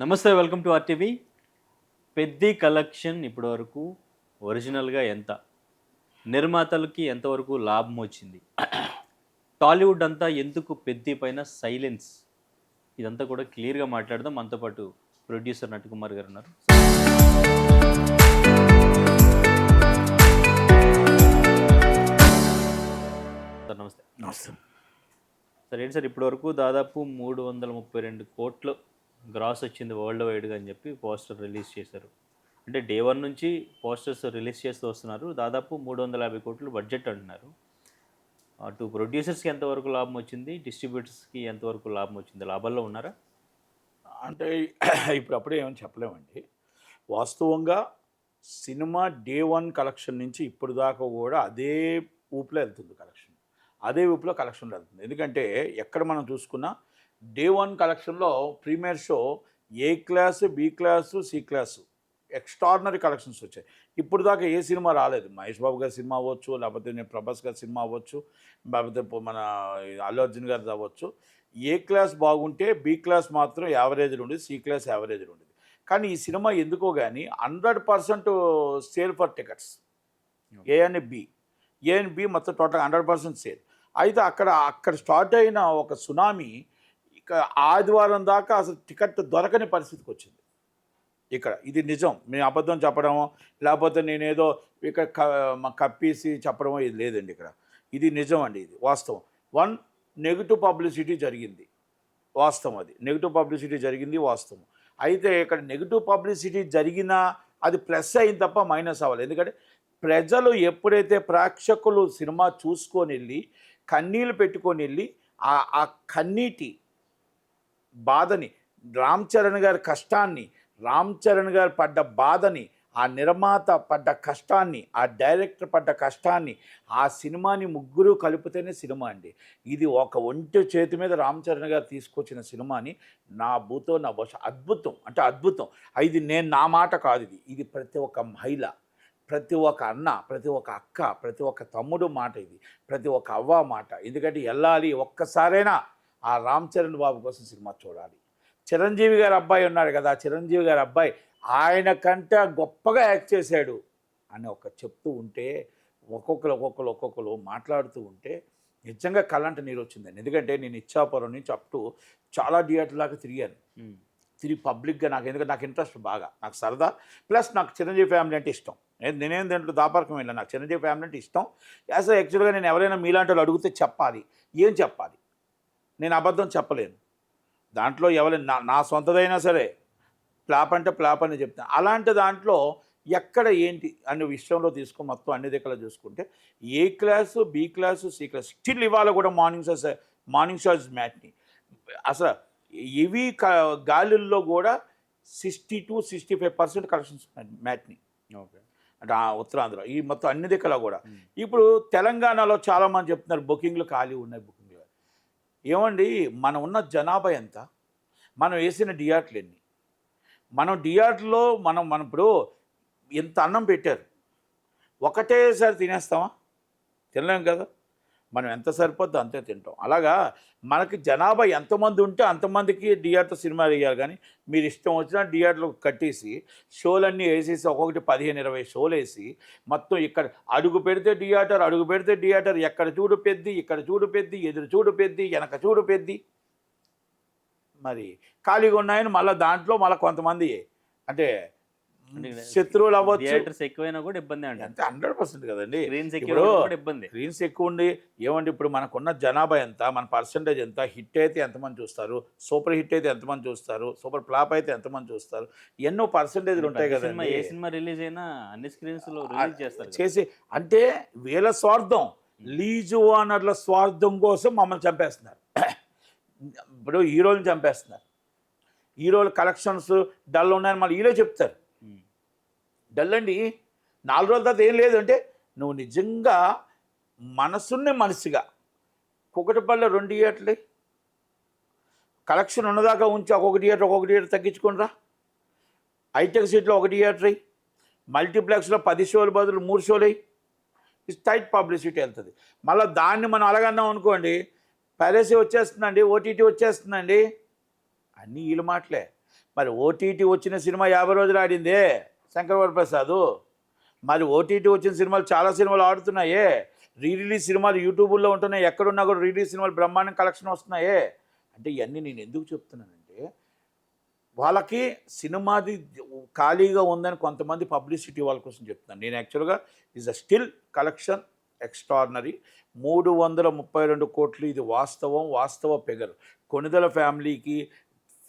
నమస్తే, welcome to RTV. Peddi collection ఇప్పటివరకు ఒరిజినల్గా ఎంత, నిర్మాతలకి ఎంతవరకు లాభం వచ్చింది, టాలీవుడ్ అంతా ఎందుకు పెద్ది పైన సైలెన్స్, ఇదంతా కూడా క్లియర్గా మాట్లాడదాం. మనతో పాటు ప్రొడ్యూసర్ నటకుమార్ గారు ఉన్నారు. సార్ నమస్తే. నమస్తే. సార్ ఏంటి సార్, ఇప్పటివరకు దాదాపు 332 కోట్లు గ్రాస్ వచ్చింది వరల్డ్ వైడ్గా అని చెప్పి పోస్టర్ రిలీజ్ చేశారు. అంటే డే 1 నుంచి పోస్టర్స్ రిలీజ్ చేస్తూ వస్తున్నారు. దాదాపు 350 కోట్లు బడ్జెట్ అంటున్నారు. అటు ప్రొడ్యూసర్స్కి ఎంతవరకు లాభం వచ్చింది, డిస్ట్రిబ్యూటర్స్కి ఎంతవరకు లాభం వచ్చింది, లాభాల్లో ఉన్నారా? అంటే ఇప్పుడప్పుడే ఏమని చెప్పలేమండి. వాస్తవంగా సినిమా డే 1 కలెక్షన్ నుంచి ఇప్పుడు దాకా కూడా అదే ఊపులో వెళ్తుంది కలెక్షన్. అదే ఊపులో కలెక్షన్లో వెళ్తుంది. ఎందుకంటే ఎక్కడ మనం చూసుకున్నా డే 1 కలెక్షన్లో premiere show A class, B class, C class extraordinary collections వచ్చాయి. ఇప్పుడు దాకా ఏ సినిమా రాలేదు. మహేష్ బాబు గారి సినిమా అవ్వచ్చు, లేకపోతే నేను ప్రభాస్ గారి సినిమా అవ్వచ్చు, లేకపోతే మన అల్లు అర్జున్ గారిది అవ్వచ్చు. ఏ క్లాస్ బాగుంటే బి క్లాస్ మాత్రం యావరేజ్లో ఉండేది, సి క్లాస్ యావరేజ్లో ఉండేది. కానీ ఈ సినిమా ఎందుకో కానీ 100% sale for tickets. A and B, A and B మొత్తం టోటల్ 100% సేల్. అయితే అక్కడ స్టార్ట్ అయిన ఒక సునామీ ఇక ఆదివారం దాకా అసలు టికెట్ దొరకని పరిస్థితికి వచ్చింది. ఇక్కడ ఇది నిజం, నేను అబద్ధం చెప్పడమో లేకపోతే నేనేదో ఇక్కడ కప్పేసి చెప్పడమో ఇది లేదండి. ఇక్కడ ఇది నిజం అండి, ఇది వాస్తవం. నెగిటివ్ పబ్లిసిటీ జరిగింది, వాస్తవం. అది నెగిటివ్ పబ్లిసిటీ జరిగింది, వాస్తవం. అయితే ఇక్కడ నెగిటివ్ పబ్లిసిటీ జరిగినా అది ప్లస్ అయింది తప్ప మైనస్ అవ్వాలి. ఎందుకంటే ప్రజలు ఎప్పుడైతే ప్రేక్షకులు సినిమా చూసుకొని వెళ్ళి కన్నీళ్ళు పెట్టుకొని వెళ్ళి ఆ కన్నీటి బాధని, రామ్ చరణ్ గారి కష్టాన్ని, రామ్ చరణ్ గారు పడ్డ బాధని, ఆ నిర్మాత పడ్డ కష్టాన్ని, ఆ డైరెక్టర్ పడ్డ కష్టాన్ని, ఆ సినిమాని ముగ్గురు కలిపితేనే సినిమా అండి. ఇది ఒక ఒంటి చేతి మీద రామ్ చరణ్ గారు తీసుకొచ్చిన సినిమాని నా భూతో నా భాష అద్భుతం, అంటే అద్భుతం. ఇది నేను నా మాట కాదు, ఇది ప్రతి ఒక్క మహిళ, ప్రతి ఒక్క అన్న, ప్రతి ఒక్క అక్క, ప్రతి ఒక్క తమ్ముడు మాట, ఇది ప్రతి ఒక్క అవ్వ మాట. ఎందుకంటే వెళ్ళాలి, ఒక్కసారైనా ఆ రామ్ చరణ్ బాబు కోసం సినిమా చూడాలి. చిరంజీవి గారి అబ్బాయి ఉన్నాడు కదా, చిరంజీవి గారి అబ్బాయి ఆయన కంటే గొప్పగా యాక్ట్ చేశాడు అని చెప్తూ ఉంటే ఒక్కొక్కరు మాట్లాడుతూ ఉంటే నిజంగా కళ్ళంట నీరు వచ్చిందండి. ఎందుకంటే నేను ఇచ్చాపురం నుంచి అప్ టు చాలా థియేటర్ దాకా తిరిగాను. తిరిగి పబ్లిక్గా ఎందుకంటే నాకు ఇంట్రెస్ట్ బాగా, నాకు సరదా, ప్లస్ నాకు చిరంజీవి ఫ్యామిలీ అంటే ఇష్టం. నేనేం దాంట్లో దాపరకం వెళ్ళాను, నాకు చిరంజీవి ఫ్యామిలీ అంటే ఇష్టం. యాక్చువల్గా నేను ఎవరైనా మీలాంటి వాళ్ళు అడిగితే చెప్పాలి, ఏం చెప్పాలి, నేను అబద్ధం చెప్పలేను. దాంట్లో ఎవరైనా నా సొంతదైనా సరే ప్లాప్ అంటే ప్లాప్ అని చెప్తాను. అలాంటి దాంట్లో ఎక్కడ ఏంటి అనే విషయంలో తీసుకొని మొత్తం అన్ని దగ్గర చూసుకుంటే A class, B class, C class still ఇవాళ కూడా మార్నింగ్ షోస్ మ్యాట్ని అసలు ఇవి గాలిల్లో కూడా 60-65% కలెక్షన్స్ మ్యాట్ని. ఓకే, అంటే ఉత్తరాంధ్ర ఈ మొత్తం అన్ని దగ్గర కూడా. ఇప్పుడు తెలంగాణలో చాలామంది చెప్తున్నారు బుకింగ్లు ఖాళీ ఉన్నాయి, బుకింగ్లు. ఏమండి, మనం ఉన్న జనాభా ఎంత, మనం వేసిన థియేటర్లు ఎన్ని, మనం థియేటర్లో మనం ఇప్పుడు ఎంత అన్నం పెట్టారు, ఒకటేసారి తినేస్తామా? తినలేం కదా. మనం ఎంత సరిపోద్దో అంతే తింటాం. అలాగా మనకి జనాభా ఎంతమంది ఉంటే అంతమందికి థియేటర్ సినిమా వేయాలి. కానీ మీరు ఇష్టం వచ్చిన థియేటర్లు కట్టేసి షోలన్నీ వేసేసి ఒక్కొక్కటి 15-20 షోలు వేసి మొత్తం ఇక్కడ అడుగు పెడితే థియేటర్, ఎక్కడ చూడు పెద్ది, ఇక్కడ చూడు పెద్ది, ఎదురు చూడు పెద్ది, వెనక చూడు పెద్ది. మరి ఖాళీగా ఉన్నాయని మళ్ళీ దాంట్లో కొంతమంది అంటే శత్రువులు అవ్వచ్చు. థియేటర్స్ ఎక్కువైనా కూడా ఇబ్బంది అంటే 100% కదండి. స్క్రీన్స్ ఎక్కువ ఉండి ఏమండి, ఇప్పుడు మనకున్న జనాభా ఎంత, మన పర్సంటేజ్ ఎంత, హిట్ అయితే ఎంతమంది చూస్తారు, సూపర్ హిట్ అయితే ఎంతమంది చూస్తారు, సూపర్ ఫ్లాప్ అయితే ఎంతమంది చూస్తారు, ఎన్నో పర్సంటేజ్లు ఉంటాయి కదండి. ఏ సినిమా రిలీజ్ అయినా అన్ని స్క్రీన్స్లో రిలీజ్ చేస్తారు చేసి. అంటే వీళ్ళ స్వార్థం, లీజు ఓనర్ల స్వార్థం కోసం మమ్మల్ని చంపేస్తున్నారు. ఇప్పుడు హీరోలను చంపేస్తున్నారు. హీరోల కలెక్షన్స్ డల్ ఉన్నాయని మళ్ళీ హీరో చెప్తారు. డల్ అండి, 4 రోజుల తర్వాత ఏం లేదు అంటే నువ్వు నిజంగా మనసుని మనిషిగా కుకటపల్లి 2 థియేటర్లు కలెక్షన్ ఉన్నదాకా ఉంచి ఒక్కొక్క థియేటర్ తగ్గించుకునిరా. హైటెక్ సిటీలో 1 థియేటర్, మల్టీప్లెక్స్లో 10 షోలు బదులు 3 షోలు అయ్యి టైట్ పబ్లిసిటీ వెళ్తుంది. మళ్ళీ దాన్ని మనం అలాగన్నాం అనుకోండి, పైరసీ వచ్చేస్తుందండి, ఓటీటీ వచ్చేస్తుందండి, అన్నీ వీళ్ళ మాటలే. మరి ఓటీటీ వచ్చిన సినిమా 50 రోజులు ఆడిందే శంకరవరప్రసాద్. మరి ఓటీటీ వచ్చిన సినిమాలు చాలా సినిమాలు ఆడుతున్నాయే, రిలీజ్ సినిమాలు యూట్యూబ్లో ఉంటున్నాయి, ఎక్కడున్నా కూడా రిలీజ్ సినిమాలు బ్రహ్మాండం కలెక్షన్ వస్తున్నాయే. అంటే ఇవన్నీ నేను ఎందుకు చెప్తున్నానంటే, వాళ్ళకి సినిమాది ఖాళీగా ఉందని కొంతమంది పబ్లిసిటీ వాళ్ళ కోసం చెప్తున్నాను. నేను యాక్చువల్గా is a still collection extraordinary. 332 కోట్లు ఇది వాస్తవ ఫిగర్. కొణిదెల ఫ్యామిలీకి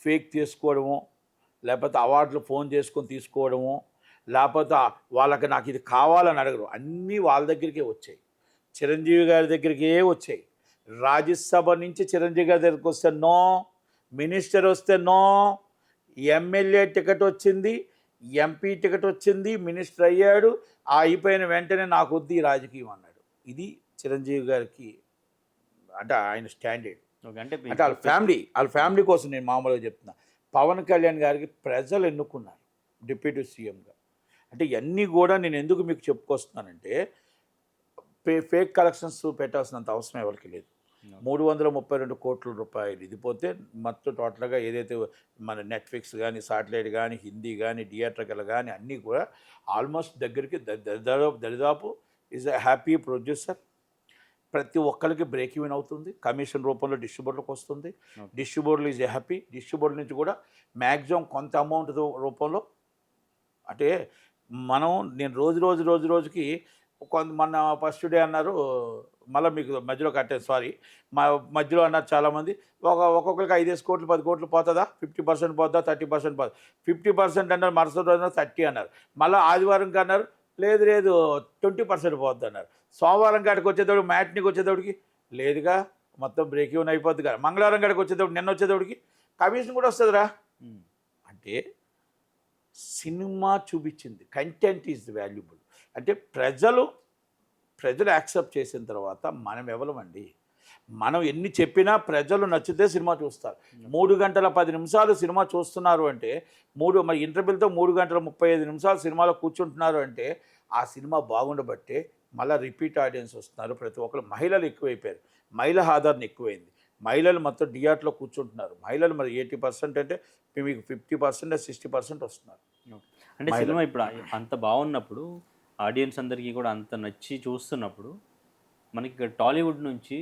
ఫేక్ తీసుకోవడము, లేకపోతే అవార్డులు ఫోన్ చేసుకొని తీసుకోవడము, లేకపోతే వాళ్ళకి నాకు ఇది కావాలని అడగరు, అన్నీ వాళ్ళ దగ్గరికే వచ్చాయి, చిరంజీవి గారి దగ్గరికే వచ్చాయి. రాజ్యసభ నుంచి చిరంజీవి గారి దగ్గరికి వస్తే నో, మినిస్టర్ వస్తే నో, ఎమ్మెల్యే టికెట్ వచ్చింది, ఎంపీ టికెట్ వచ్చింది, మినిస్టర్ అయ్యాడు, అయిపోయిన వెంటనే నాకు వద్దు ఈ రాజకీయం అన్నాడు. ఇది చిరంజీవి గారికి అంటే ఆయన స్టాండర్డ్. అంటే వాళ్ళ ఫ్యామిలీ కోసం నేను మామూలుగా చెప్తున్నా. పవన్ కళ్యాణ్ గారికి ప్రజలు ఎన్నుకున్నారు డిప్యూటీ సీఎంగా. అంటే ఇవన్నీ కూడా నేను ఎందుకు మీకు చెప్పుకొస్తున్నానంటే, ఫేక్ కలెక్షన్స్ పెట్టాల్సినంత అవసరం ఎవరికి లేదు. 332 కోట్ల రూపాయలు ఇది పోతే మొత్తం టోటల్గా ఏదైతే మన నెట్ఫ్లిక్స్ కానీ, సాటిలైట్ కానీ, హిందీ కానీ, థియేటర్కల్ కానీ అన్నీ కూడా ఆల్మోస్ట్ దగ్గరికి దరిదాపు ఈజ్ అ హ్యాపీ ప్రొడ్యూసర్. ప్రతి ఒక్కరికి బ్రేక్ ఈవెన్ అవుతుంది, కమిషన్ రూపంలో డిస్ట్రిబ్యూటర్లకు వస్తుంది. డిస్ట్రిబ్యూటర్లు ఈజ్ హ్యాపీ. డిస్ట్రిబ్యూటర్ నుంచి కూడా మ్యాక్సిమం కొంత అమౌంట్ రూపంలో అంటే నేను రోజుకి కొంత మన ఫస్ట్ డే అన్నారు, మళ్ళీ మీకు మధ్యలో కట్టాను సారీ, మా మధ్యలో అన్నారు చాలామంది, ఒక్కొక్కరికి 5 కోట్లు 10 కోట్లు పోతుందా, 50% పోతుందా, 30% పోతుందా, 50% అన్నారు, మరుసటి రోజున 30 అన్నారు, మళ్ళీ ఆదివారంకి అన్నారు లేదు 20% పోద్ది అన్నారు, సోమవారం కాడికి వచ్చేటప్పుడు మ్యాట్నికి వచ్చేటప్పటికి లేదుగా మొత్తం బ్రేక్ ఈవెన్ అయిపోద్ది కదా, మంగళవారం కాడికి వచ్చేటప్పుడు నిన్న వచ్చేటప్పటికి కమిషన్ కూడా వస్తుందిరా. అంటే సినిమా చూపించింది కంటెంట్ ఈజ్ వాల్యుబుల్. అంటే ప్రజలు యాక్సెప్ట్ చేసిన తర్వాత మనం ఎవరమండి, మనం ఎన్ని చెప్పినా ప్రజలు నచ్చితే సినిమా చూస్తారు. 3 గంటల 10 నిమిషాలు సినిమా చూస్తున్నారు అంటే మరి ఇంటర్వెల్తో 3 గంటల 35 నిమిషాలు సినిమాలో కూర్చుంటున్నారు అంటే ఆ సినిమా బాగుండబట్టే మళ్ళీ రిపీట్ ఆడియన్స్ వస్తున్నారు. ప్రతి ఒక్కరు మహిళలు ఎక్కువైపోయారు, మహిళా ఆదరణ ఎక్కువైంది, మహిళలు మొత్తం థియేటర్లో కూర్చుంటున్నారు. మహిళలు మరి 80% అంటే మీకు 50% 60% వస్తున్నారు. అంటే సినిమా ఇప్పుడు అంత బాగున్నప్పుడు, ఆడియన్స్ అందరికీ కూడా అంత నచ్చి చూస్తున్నప్పుడు, మనకి ఇక్కడ టాలీవుడ్ నుంచి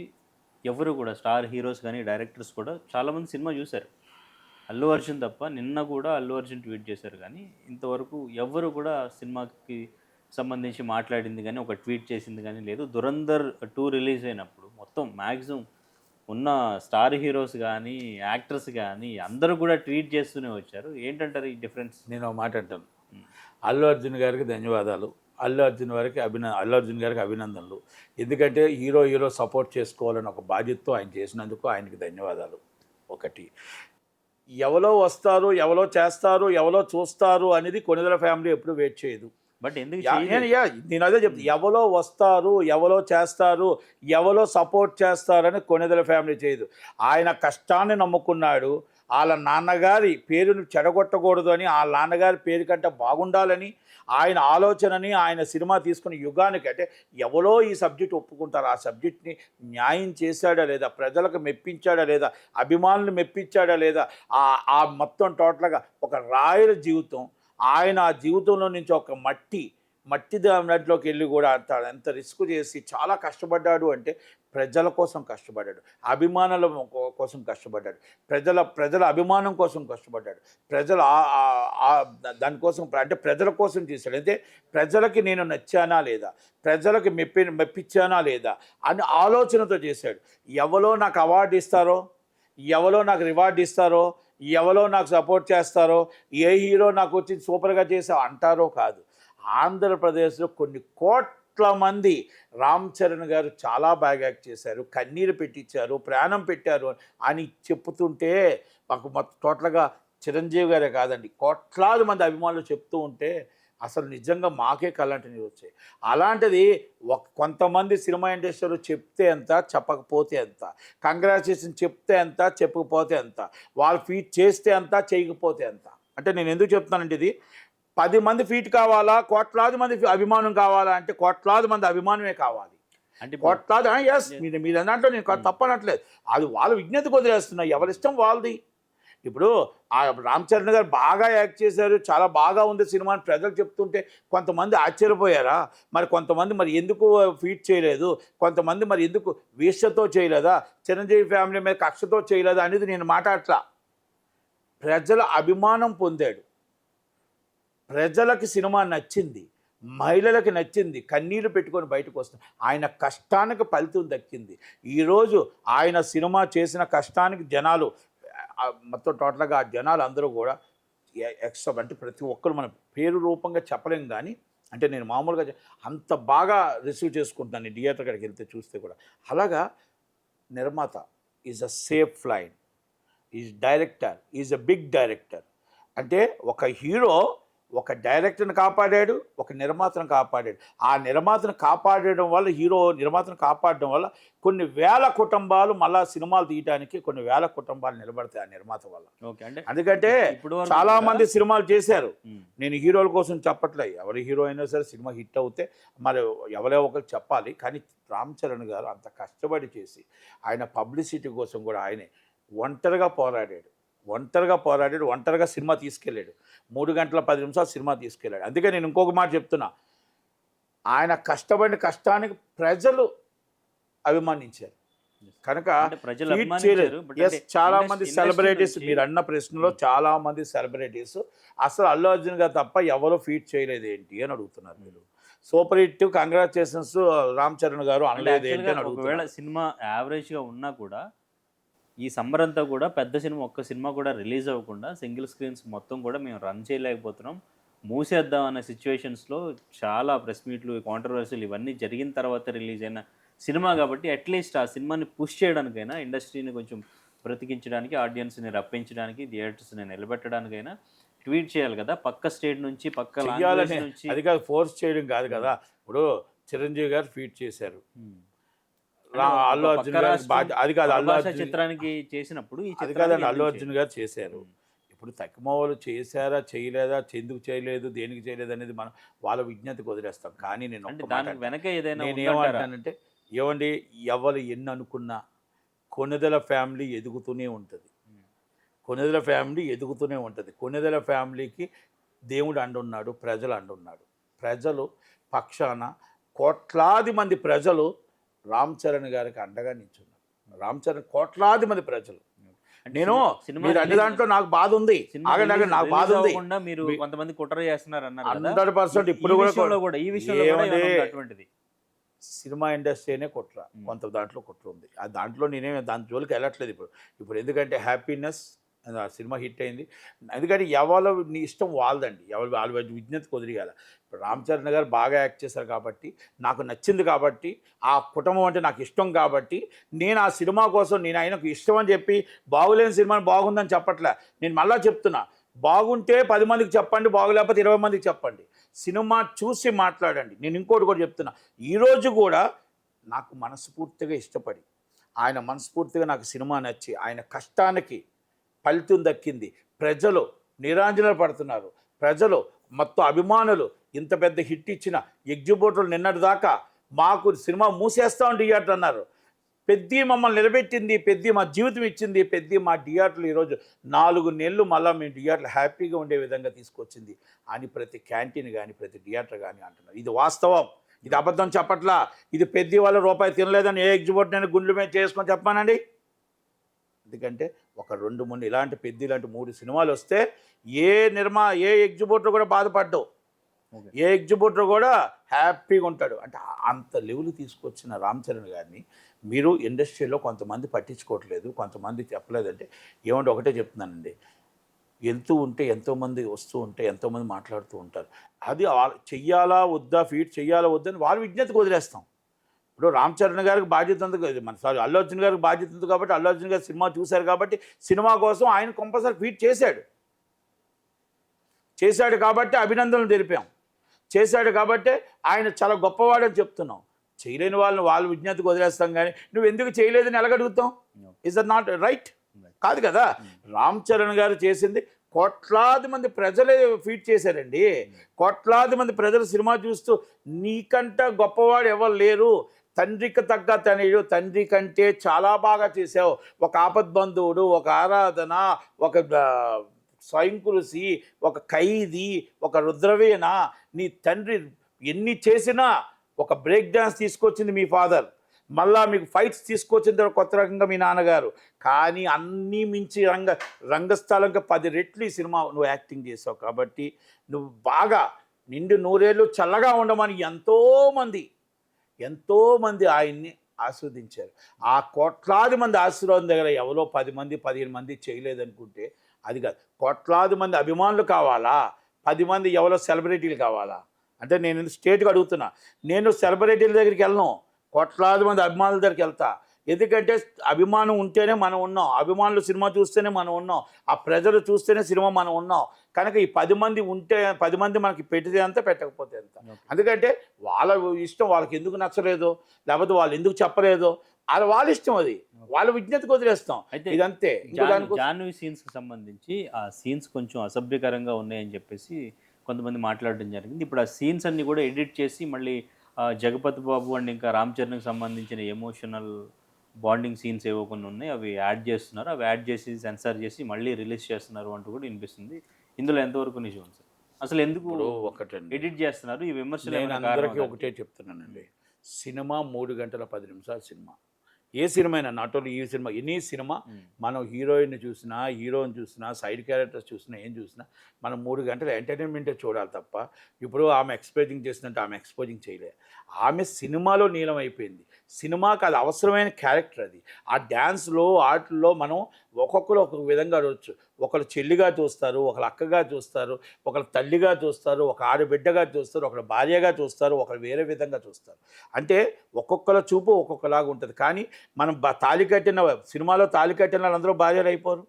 ఎవరు కూడా స్టార్ హీరోస్ కానీ డైరెక్టర్స్ కూడా చాలామంది సినిమా చూశారు. అల్లు అర్జున్ తప్ప నిన్న కూడా అల్లు అర్జున్ ట్వీట్ చేశారు, కానీ ఇంతవరకు ఎవరు కూడా సినిమాకి సంబంధించి మాట్లాడింది కానీ ఒక ట్వీట్ చేసింది కానీ లేదు. దురంధర్ 2 రిలీజ్ అయినప్పుడు మొత్తం మ్యాక్సిమం ఉన్న స్టార్ హీరోస్ కానీ యాక్టర్స్ కానీ అందరూ కూడా ట్వీట్ చేస్తూనే వచ్చారు. ఏంటంటారు ఈ డిఫరెన్స్? నేను ఒక మాట అంటాను, అల్లు అర్జున్ గారికి ధన్యవాదాలు, అల్లు అర్జున్ గారికి అభినందనలు. ఎందుకంటే హీరో సపోర్ట్ చేసుకోవాలని ఒక బాధ్యతతో ఆయన చేసినందుకు ఆయనకి ధన్యవాదాలు. ఒకటి, ఎవరో వస్తారు, ఎవరో చేస్తారు, ఎవరో చూస్తారు అనేది కొణిదెల ఫ్యామిలీ ఎప్పుడు వెయిట్ చేయదు. బట్ ఎందుకు నేను అదే చెప్తాను, ఎవరో వస్తారు, ఎవరో చేస్తారు, ఎవరో సపోర్ట్ చేస్తారని కొణిదెల ఫ్యామిలీ చేయదు. ఆయన కష్టాన్ని నమ్ముకున్నాడు, వాళ్ళ నాన్నగారి పేరును చెడగొట్టకూడదు అని, వాళ్ళ నాన్నగారి పేరు కంటే బాగుండాలని ఆయన ఆలోచనని, ఆయన సినిమా తీసుకున్న యుగానికి అంటే ఎవరో ఈ సబ్జెక్ట్ ఒప్పుకుంటారు, ఆ సబ్జెక్ట్ని న్యాయం చేశాడా లేదా, ప్రజలకు మెప్పించాడా లేదా, అభిమానులు మెప్పించాడా లేదా, ఆ మొత్తం టోటల్గా ఒక రాయల జీవితం. ఆయన ఆ జీవితంలో నుంచి ఒక మట్టి దాంట్లోకి వెళ్ళి కూడా ఎంత రిస్క్ చేసి చాలా కష్టపడ్డాడు అంటే ప్రజల కోసం కష్టపడ్డాడు, అభిమానుల కోసం కష్టపడ్డాడు, ప్రజల అభిమానం కోసం కష్టపడ్డాడు, దానికోసం అంటే ప్రజల కోసం చేశాడు. అయితే ప్రజలకి నేను నచ్చానా లేదా, ప్రజలకి మెప్పించానా లేదా అని ఆలోచనతో చేశాడు. ఎవరో నాకు అవార్డు ఇస్తారో, ఎవరో నాకు రివార్డు ఇస్తారో, ఎవరో నాకు సపోర్ట్ చేస్తారో, ఏ హీరో నాకు వచ్చి సూపర్గా చేసావు అంటారో కాదు. ఆంధ్రప్రదేశ్లో కొన్ని కోట్ల మంది రామ్ చరణ్ గారు చాలా బాగా యాక్ట్ చేశారు, కన్నీరు పెట్టించారు, ప్రాణం పెట్టారు అని చెప్తుంటే మాకు టోటల్గా చిరంజీవి గారే కాదండి, కోట్లాది మంది అభిమానులు చెప్తూ ఉంటే అసలు నిజంగా మాకే కళ్ళంటి నీరు వచ్చాయి. అలాంటిది కొంతమంది సినిమా ఇండస్ట్రీలో చెప్తే ఎంత, చెప్పకపోతే ఎంత, కంగ్రాచులేషన్ చెప్తే ఎంత, చెప్పకపోతే ఎంత, వాళ్ళు ఫీట్ చేస్తే ఎంత, చేయకపోతే ఎంత. అంటే నేను ఎందుకు చెప్తున్నానంటే, ఇది 10 మంది ఫీట్ కావాలా, కోట్లాది మంది అభిమానం కావాలా అంటే కోట్లాది మంది అభిమానమే కావాలి. అంటే కోట్లాది ఎస్ మీరు దాంట్లో నేను తప్పనట్లేదు, అది వాళ్ళ విజ్ఞతకు వదిలేస్తున్నా, ఎవరిష్టం వాళ్ళది. ఇప్పుడు ఆ రామ్ చరణ్ గారు బాగా యాక్ట్ చేశారు, చాలా బాగా ఉంది సినిమా అని ప్రజలు చెప్తుంటే కొంతమంది ఆశ్చర్యపోయారా? మరి కొంతమంది మరి ఎందుకు ఫీట్ చేయలేదు, కొంతమంది మరి ఎందుకు వీక్షతో చేయలేదా, చిరంజీవి ఫ్యామిలీ మీద కక్షతో చేయలేదా అనేది నేను మాట్లాడట్లా. ప్రజల అభిమానం పొందాడు, ప్రజలకి సినిమా నచ్చింది, మహిళలకు నచ్చింది, కన్నీళ్లు పెట్టుకొని బయటకు వస్తుంది. ఆయన కష్టానికి ఫలితం దక్కింది. ఈరోజు ఆయన సినిమా చేసిన కష్టానికి జనాలు మొత్తం టోటల్గా ఆ జనాలు అందరూ కూడా ఎక్స్ట్రా అంటే ప్రతి ఒక్కరు మన పేరు రూపంగా చెప్పలేం, కానీ అంటే నేను మామూలుగా అంత బాగా రిసీవ్ చేసుకుంటున్నాను ఈ థియేటర్ కాడికి వెళ్తే చూస్తే కూడా. అలాగా నిర్మాత is a safe line, is director is a big director. అంటే ఒక హీరో ఒక డైరెక్టర్ని కాపాడాడు, ఒక నిర్మాతను కాపాడాడు. ఆ నిర్మాతను కాపాడడం వల్ల, నిర్మాతను కాపాడడం వల్ల కొన్ని వేల కుటుంబాలు మళ్ళా సినిమాలు తీయడానికి కొన్ని వేల కుటుంబాలు నిలబడతాయి ఆ నిర్మాత వల్ల. ఓకే, అంటే ఎందుకంటే చాలా మంది సినిమాలు చేశారు. నేను హీరోల కోసం చెప్పట్లే, ఎవరి హీరో అయినా సరే సినిమా హిట్ అవుతే మరి ఎవరో ఒకరు చెప్పాలి. కానీ రామ్ చరణ్ గారు అంత కష్టపడి చేసి ఆయన పబ్లిసిటీ కోసం కూడా ఆయనే ఒంటరిగా పోరాడాడు, ఒంటరిగా సినిమా తీసుకెళ్ళాడు. 3 గంటల 10 నిమిషాలు సినిమా తీసుకెళ్ళాడు. అందుకే నేను ఇంకొక మాట చెప్తున్నా, ఆయన కష్టపడిన కష్టానికి ప్రజలు అభిమానించారు కనుక చాలా మంది సెలబ్రిటీస్, మీరు అన్న ప్రశ్నలో చాలా మంది సెలబ్రిటీస్ అసలు అల్లు అర్జున్ గారు తప్ప ఎవరో ఫీట్ చేయలేదు ఏంటి అని అడుగుతున్నారు. మీరు super hit congratulations Ram Charan గారు అనలేదు ఏంటి అని అడుగుతున్నారు. సినిమా యావరేజ్గా ఉన్నా కూడా ఈ సమ్మర్ అంతా కూడా పెద్ద సినిమా ఒక్క సినిమా కూడా రిలీజ్ అవ్వకుండా సింగిల్ స్క్రీన్స్ మొత్తం కూడా మేము రన్ చేయలేకపోతున్నాం, మూసేద్దాం అనే సిచ్యువేషన్స్లో చాలా ప్రెస్ మీట్లు, కాంట్రవర్సీలు ఇవన్నీ జరిగిన తర్వాత రిలీజ్ అయిన సినిమా కాబట్టి అట్లీస్ట్ ఆ సినిమాని పుష్ చేయడానికైనా, ఇండస్ట్రీని కొంచెం బ్రతికించడానికి, ఆడియన్స్ని రప్పించడానికి, థియేటర్స్ని నిలబెట్టడానికైనా ట్వీట్ చేయాలి కదా పక్క స్టేట్ నుంచి, పక్క లాంగ్వేజ్ నుంచి. అది కాదు, ఫోర్స్ చేయడం కాదు కదా. ఇప్పుడు చిరంజీవి గారు ట్వీట్ చేశారు, అల్లు అర్జున్ గారు అది కాదు, అల్లు అర్జున్ చిత్రానికి చేసినప్పుడు అది కాదండి, అల్లు అర్జున్ గారు చేశారు. ఇప్పుడు తక్కువలు చేశారా చేయలేదా, ఎందుకు చేయలేదు, దేనికి చేయలేదు అనేది మనం వాళ్ళ విజ్ఞతకు వదిలేస్తాం. కానీ నేనేమంటానంటే, ఏమండి ఎవరు ఎన్ని అనుకున్నా కొణిదెల ఫ్యామిలీ ఎదుగుతూనే ఉంటుంది, కొణిదెల ఫ్యామిలీకి దేవుడు అండున్నాడు, ప్రజలు అండున్నాడు. ప్రజలు పక్షాన కోట్లాది మంది ప్రజలు రామ్ చరణ్ గారికి అండగా నిల్చున్నారు. రామ్ చరణ్ కోట్లాది మంది ప్రజలు. నేను మీరు అన్ని దాంట్లో నాకు బాధ ఉంది, నాకు బాధ ఉంది. మీరు కొంతమంది కుట్ర చేస్తున్నారు అన్నారు 100%. ఇప్పుడు కూడా ఈ విషయంలో సినిమా ఇండస్ట్రీనే కుట్ర, కొంత దాంట్లో కుట్ర ఉంది. ఆ దాంట్లో దాని జోలికి వెళ్ళట్లేదు ఇప్పుడు ఎందుకంటే హ్యాపీనెస్ సినిమా హిట్ అయింది. ఎందుకంటే ఎవరు నీ ఇష్టం వాళ్ళదండి, వాళ్ళ విజ్ఞతకు వదిలేయాలి. ఇప్పుడు రామ్ చరణ్ గారు బాగా యాక్ట్ చేశారు కాబట్టి, నాకు నచ్చింది కాబట్టి, ఆ కుటుంబం అంటే నాకు ఇష్టం కాబట్టి, నేను ఆ సినిమా కోసం నేను ఆయనకు ఇష్టం అని చెప్పి బాగులేని సినిమాని బాగుందని చెప్పట్లే. నేను మళ్ళీ చెప్తున్నా, బాగుంటే 10 మందికి చెప్పండి, బాగులేకపోతే 20 మందికి చెప్పండి, సినిమా చూసి మాట్లాడండి. నేను ఇంకోటి కూడా చెప్తున్నా, ఈరోజు కూడా నాకు మనస్ఫూర్తిగా ఇష్టపడి, ఆయన మనస్ఫూర్తిగా నాకు సినిమా నచ్చి, ఆయన కష్టానికి ఫలితం దక్కింది, ప్రజలు నిరాంజన పడుతున్నారు, ప్రజలు మొత్తం అభిమానులు ఇంత పెద్ద హిట్ ఇచ్చిన ఎగ్జిబిటర్లు నిన్నటి దాకా మాకు సినిమా మూసేస్తాం థియేటర్ అన్నారు. పెద్ది మమ్మల్ని నిలబెట్టింది, పెద్ది మా జీవితం ఇచ్చింది, పెద్ది మా థియేటర్లు ఈరోజు 4 నెలలు మళ్ళీ మేము థియేటర్లు హ్యాపీగా ఉండే విధంగా తీసుకొచ్చింది అని ప్రతి క్యాంటీన్ కానీ ప్రతి థియేటర్ కానీ అంటున్నారు. ఇది వాస్తవం, ఇది అబద్ధం చెప్పట్లా. ఇది పెద్ది వాళ్ళ రూపాయి తినలేదని ఏ ఎగ్జిబిటర్ నేను గుండెల మీద చేసుకొని చెప్పానండి. ఎందుకంటే ఒక 2-3 ఇలాంటి పెద్ద ఇలాంటి 3 సినిమాలు వస్తే ఏ ఎగ్జిబిటర్ కూడా బాధపడ్డావు, ఏ ఎగ్జిబిటర్ కూడా హ్యాపీగా ఉంటాడు. అంటే అంత లెవెల్ తీసుకొచ్చిన రామ్ చరణ్ గారిని మీరు ఇండస్ట్రీలో కొంతమంది పట్టించుకోవట్లేదు, కొంతమంది చెప్పలేదంటే ఏమంటే ఒకటే చెప్తున్నానండి, వెళ్తూ ఉంటే ఎంతోమంది వస్తూ ఉంటే ఎంతోమంది మాట్లాడుతూ ఉంటారు. అది చెయ్యాలా వద్దా, ఫీట్ చెయ్యాలా వద్దని వాళ్ళ విజ్ఞతకు వదిలేస్తాం. ఇప్పుడు రామ్ చరణ్ గారికి బాధ్యత ఉంది, అల్లు అర్జున్ గారికి బాధ్యత ఉంది కాబట్టి, అల్లు అర్జున్ గారు సినిమా చూశారు కాబట్టి సినిమా కోసం ఆయన కంపల్సరీ ఫీట్ చేశాడు కాబట్టి అభినందనలు తెలిపాం, చేశాడు కాబట్టి ఆయన చాలా గొప్పవాడని చెప్తున్నాం. చేయలేని వాళ్ళ విజ్ఞతకు వదిలేస్తాం, కానీ నువ్వు ఎందుకు చేయలేదని ఎలాగడుగుతాం? Is that not right? కాదు కదా. రామ్ చరణ్ గారు చేసింది కోట్లాది మంది ప్రజలే ఫీట్ చేశారండి. కోట్లాది మంది ప్రజలు సినిమా చూస్తూ నీకంట గొప్పవాడు ఎవరు లేరు, తండ్రికి తగ్గ తనయుడు, తండ్రి కంటే చాలా బాగా చేసావు. ఒక ఆపద్బంధువుడు, ఒక ఆరాధన, ఒక స్వయంకృషి, ఒక ఖైదీ, ఒక రుద్రవీణ, నీ తండ్రి ఎన్ని చేసినా ఒక బ్రేక్ డాన్స్ తీసుకొచ్చింది మీ ఫాదర్, మళ్ళా మీకు ఫైట్స్ తీసుకొచ్చిన కొత్త రకంగా మీ నాన్నగారు. కానీ అన్నీ మించి రంగస్థలంగా 10 రెట్లు ఈ సినిమా నువ్వు యాక్టింగ్ చేసావు. కాబట్టి నువ్వు బాగా నిండు నూరేళ్ళు చల్లగా ఉండమని ఎంతోమంది ఆయన్ని ఆస్వాదించారు. ఆ కోట్లాది మంది ఆశీర్వాదం దగ్గర ఎవరో 10 మంది 15 మంది చేయలేదనుకుంటే అది కాదు. కోట్లాది మంది అభిమానులు కావాలా, 10 మంది ఎవరో సెలబ్రిటీలు కావాలా? అంటే నేను స్టేట్గా అడుగుతున్నా. నేను సెలబ్రిటీల దగ్గరికి వెళ్ళను, కోట్లాది మంది అభిమానుల దగ్గరికి వెళ్తా. ఎందుకంటే అభిమానం ఉంటేనే మనం ఉన్నాం, అభిమానులు సినిమా చూస్తేనే మనం ఉన్నాం, ఆ ప్రజలు చూస్తేనే సినిమా మనం ఉన్నాం. కనుక ఈ 10 మంది ఉంటే 10 మంది మనకి పెట్టితే ఎంత, పెట్టకపోతే ఎంత. ఎందుకంటే వాళ్ళ ఇష్టం, వాళ్ళకి ఎందుకు నచ్చలేదు, లేకపోతే వాళ్ళు ఎందుకు చెప్పలేదు, అది వాళ్ళ ఇష్టం, అది వాళ్ళ విజ్ఞతకు వదిలేస్తాం. అయితే ఇదంతే. జాహ్నవి సీన్స్కి సంబంధించి ఆ సీన్స్ కొంచెం అసభ్యకరంగా ఉన్నాయని చెప్పేసి కొంతమంది మాట్లాడడం జరిగింది. ఇప్పుడు ఆ సీన్స్ అన్ని కూడా ఎడిట్ చేసి మళ్ళీ జగపతి బాబు అండ్ ఇంకా రామ్ చరణ్కి సంబంధించిన ఎమోషనల్ బాండింగ్ సీన్స్ ఏవో కొన్ని ఉన్నాయి, అవి యాడ్ చేస్తున్నారు. అవి యాడ్ చేసి సెన్సార్ చేసి మళ్ళీ రిలీజ్ చేస్తున్నారు అంటూ కూడా వినిపిస్తుంది. ఇందులో ఎంతవరకు నిజం సార్? అసలు ఎందుకు ఒకటండి ఎడిట్ చేస్తున్నారు? ఈ విమర్శలు నేను అందరికీ ఒకటే చెప్తున్నానండి. సినిమా 3 గంటల 10 నిమిషాల సినిమా. ఏ సినిమా అయినా, నాట్ ఓన్లీ ఈ సినిమా, ఎనీ సినిమా, మనం హీరోయిన్ చూసినా, హీరోని చూసినా, సైడ్ క్యారెక్టర్స్ చూసినా, ఏం చూసినా మనం 3 గంటలు ఎంటర్టైన్మెంటే చూడాలి తప్ప ఇప్పుడు ఆమె ఎక్స్పోజింగ్ చేసినట్టు ఆమె ఎక్స్పోజింగ్ చేయలేదు. ఆమె సినిమాలో నీలం అయిపోయింది. సినిమాకి అది అవసరమైన క్యారెక్టర్. అది ఆ డ్యాన్స్లో ఆటల్లో మనం ఒక్కొక్కరు ఒక్కొక్క విధంగా చూడవచ్చు. ఒకరు చెల్లిగా చూస్తారు, ఒకరు అక్కగా చూస్తారు, ఒకరు తల్లిగా చూస్తారు, ఒక ఆడబిడ్డగా చూస్తారు, ఒకరు భార్యగా చూస్తారు, ఒకరు వేరే విధంగా చూస్తారు. అంటే ఒక్కొక్కల చూపు ఒక్కొక్కలాగా ఉంటుంది. కానీ మనం తాళి కట్టిన సినిమాలో తాళి కట్టిన వాళ్ళందరూ భార్యలు అయిపోరు.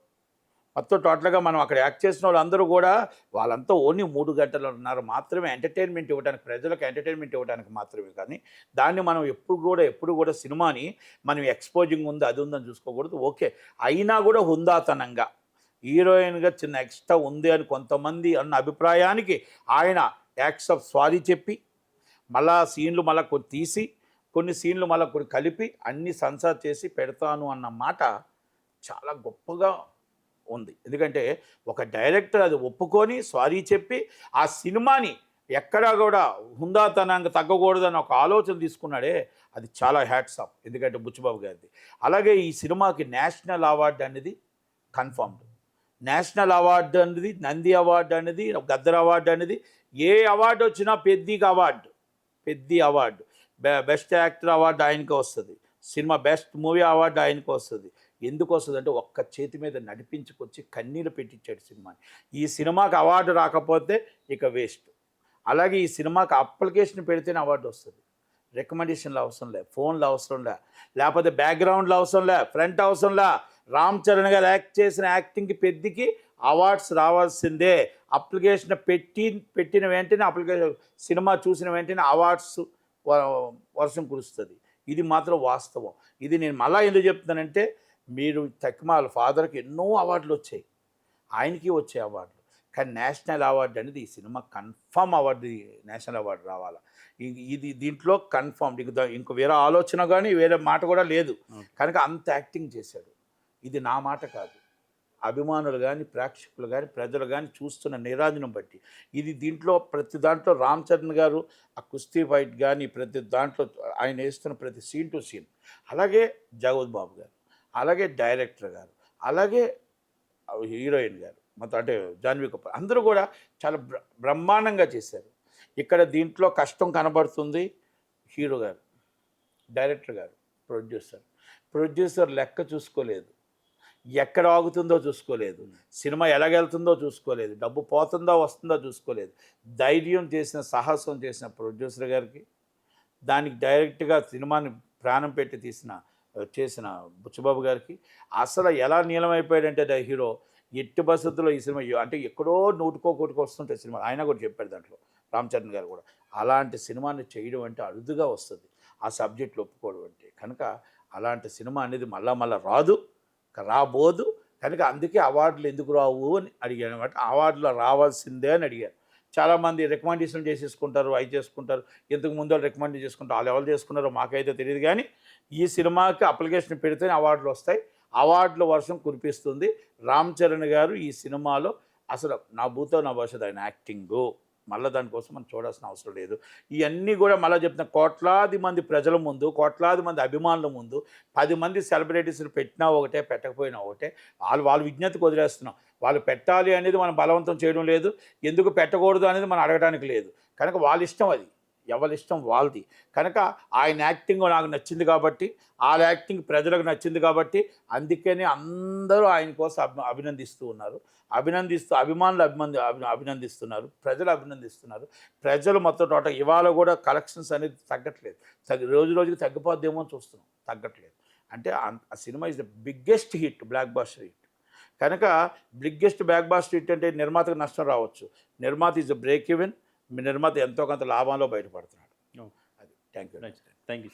మొత్తం టోటల్గా మనం అక్కడ యాక్ట్ చేసిన వాళ్ళందరూ కూడా వాళ్ళంతా ఓన్లీ 3 గంటలున్నర మాత్రమే ఎంటర్టైన్మెంట్ ఇవ్వడానికి, ప్రజలకు ఎంటర్టైన్మెంట్ ఇవ్వడానికి మాత్రమే. కానీ దాన్ని మనం ఎప్పుడు కూడా సినిమాని మనం ఎక్స్పోజింగ్ ఉంది, అది ఉందని చూసుకోకూడదు. ఓకే, అయినా కూడా హుందాతనంగా హీరోయిన్గా చిన్న ఎక్స్ట్రా ఉంది అని కొంతమంది అన్న అభిప్రాయానికి ఆయన యాక్సెప్ట్ సారీ చెప్పి మళ్ళా సీన్లు మళ్ళీ కొన్ని తీసి, కొన్ని సీన్లు మళ్ళీ కొన్ని కలిపి అన్ని సెన్సార్ చేసి పెడతాను అన్న మాట చాలా గొప్పగా ఉంది. ఎందుకంటే ఒక డైరెక్టర్ అది ఒప్పుకొని సారీ చెప్పి ఆ సినిమాని ఎక్కడా కూడా హుందాతనంగా తగ్గకూడదని ఒక ఆలోచన తీసుకున్నాడే, అది చాలా హ్యాట్స్ ఆఫ్. ఎందుకంటే బుచ్చిబాబు గారిది. అలాగే ఈ సినిమాకి నేషనల్ అవార్డు అనేది కన్ఫర్మ్డ్. నేషనల్ అవార్డు అనేది, నంది అవార్డు అనేది, గద్దర్ అవార్డు అనేది, ఏ అవార్డు వచ్చినా Peddi award, best actor award ఆయనకే వస్తుంది, సినిమా బెస్ట్ మూవీ అవార్డు ఆయనకు వస్తుంది. ఎందుకు వస్తుంది అంటే ఒక్క చేతి మీద నడిపించుకొచ్చి కన్నీళ్ళు పెట్టించాడు సినిమాని. ఈ సినిమాకి అవార్డు రాకపోతే ఇక వేస్ట్. అలాగే ఈ సినిమాకి అప్లికేషన్ పెడితేనే అవార్డు వస్తుంది. రికమెండేషన్లు అవసరం లే, ఫోన్లు అవసరం లే, లేకపోతే బ్యాక్గ్రౌండ్లు అవసరం లే, ఫ్రంట్ అవసరం లే. రామ్ చరణ్ గారు యాక్ట్ చేసిన యాక్టింగ్కి పెద్దికి అవార్డ్స్ రావాల్సిందే. అప్లికేషన్ పెట్టిన వెంటనే, అప్లికేషన్ సినిమా చూసిన వెంటనే అవార్డ్స్ వర్షం కురుస్తుంది. ఇది మాత్రం వాస్తవం. ఇది నేను మళ్ళీ ఎందుకు చెప్తున్నానంటే, మీరు తక్మాల్ ఫాదర్కి ఎన్నో అవార్డులు వచ్చాయి, ఆయనకి వచ్చే అవార్డులు. కానీ నేషనల్ అవార్డు అనేది ఈ cinema confirm award, national award రావాలి. ఇది దీంట్లో కన్ఫర్మ్. ఇంక వేరే ఆలోచన కానీ వేరే మాట కూడా లేదు. కనుక అంత యాక్టింగ్ చేశాడు. ఇది నా మాట కాదు, అభిమానులు కానీ, ప్రేక్షకులు కానీ, ప్రజలు కానీ చూస్తున్న నిరాజనం బట్టి ఇది. దీంట్లో ప్రతి దాంట్లో రామ్ చరణ్ గారు ఆ కుస్తీ ఫైట్ కానీ, ప్రతి దాంట్లో ఆయన వేస్తున్న ప్రతి సీన్ టు సీన్, అలాగే జగపతి బాబు గారు, అలాగే డైరెక్టర్ గారు, అలాగే హీరోయిన్ గారు, మొత్తం అంటే జాహ్నవి కపూర్, అందరూ కూడా చాలా బ్రహ్మాండంగా చేశారు. ఇక్కడ దీంట్లో కష్టం కనబడుతుంది హీరో గారు, డైరెక్టర్ గారు, ప్రొడ్యూసర్ లెక్క చూసుకోలేదు, ఎక్కడ ఆగుతుందో చూసుకోలేదు, సినిమా ఎలాగెళ్తుందో చూసుకోలేదు, డబ్బు పోతుందో వస్తుందో చూసుకోలేదు. ధైర్యం చేసిన, సాహసం చేసిన ప్రొడ్యూసర్ గారికి, దానికి డైరెక్ట్గా సినిమాని ప్రాణం పెట్టి చేసిన బుచ్చిబాబు గారికి అసలు ఎలా నీలమైపోయాడంటే హీరో ఎట్టి పరిస్థితుల్లో ఈ సినిమా అంటే ఎక్కడో 100 వస్తుంటాయి సినిమా. ఆయన కూడా చెప్పాడు దాంట్లో, రామ్ చరణ్ గారు కూడా. అలాంటి సినిమాని చేయడం అంటే అరుదుగా వస్తుంది ఆ సబ్జెక్టులు ఒప్పుకోవడం అంటే. కనుక అలాంటి సినిమా అనేది మళ్ళా రాబోదు. కనుక అందుకే అవార్డులు ఎందుకు రావు అని అడిగాను అనమాట. అవార్డులో రావాల్సిందే అని అడిగారు. చాలామంది రికమెండేషన్ చేసేసుకుంటారు, అవి చేసుకుంటారు. ఇంతకు ముందు వాళ్ళు రికమెండ్ చేసుకుంటారు, వాళ్ళు ఎవరు చేసుకున్నారో మాకైతే తెలియదు. కానీ ఈ సినిమాకి అప్లికేషన్ పెడితేనే అవార్డులు వస్తాయి. అవార్డుల వర్షం కురిపిస్తుంది. రామ్ చరణ్ గారు ఈ సినిమాలో అసలు నా భూతో నా భవిష్యత్ ఆయన యాక్టింగు మళ్ళీ దానికోసం మనం చూడాల్సిన అవసరం లేదు. ఇవన్నీ కూడా మళ్ళీ చెప్తున్నా, కోట్లాది మంది ప్రజల ముందు, కోట్లాది మంది అభిమానుల ముందు 10 మంది సెలబ్రిటీస్ని పెట్టినా ఒకటే, పెట్టకపోయినా ఒకటే. వాళ్ళ విజ్ఞతకు వదిలేస్తున్నాం. వాళ్ళు పెట్టాలి అనేది మనం బలవంతం చేయడం లేదు, ఎందుకు పెట్టకూడదు అనేది మనం అడగడానికి లేదు. కనుక వాళ్ళ ఇష్టం, అది ఎవరి ఇష్టం వాళ్ళది. కనుక ఆయన యాక్టింగ్ నాకు నచ్చింది కాబట్టి, వాళ్ళ యాక్టింగ్ ప్రజలకు నచ్చింది కాబట్టి, అందుకని అందరూ ఆయన కోసం అభినందిస్తూ ఉన్నారు. అభిమానులు అభినందిస్తున్నారు, ప్రజలు అభినందిస్తున్నారు. ప్రజలు మొత్తం టోటల్ ఇవాళ కూడా కలెక్షన్స్ అనేది తగ్గట్లేదు. రోజు రోజుకి తగ్గిపోద్దేమో అని చూస్తున్నాం, తగ్గట్లేదు. అంటే ఆ cinema is the biggest hit, blockbuster hit. కనుక బిగ్గెస్ట్ బ్లాక్ బాస్టర్ హిట్ అంటే నిర్మాతకు నష్టం రావచ్చు, నిర్మాత ఈజ్ బ్రేక్ ఈవెన్, నిర్మాత ఎంతో కొంత లాభంలో బయటపడుతున్నాడు. అది థ్యాంక్ యూ. Thank you.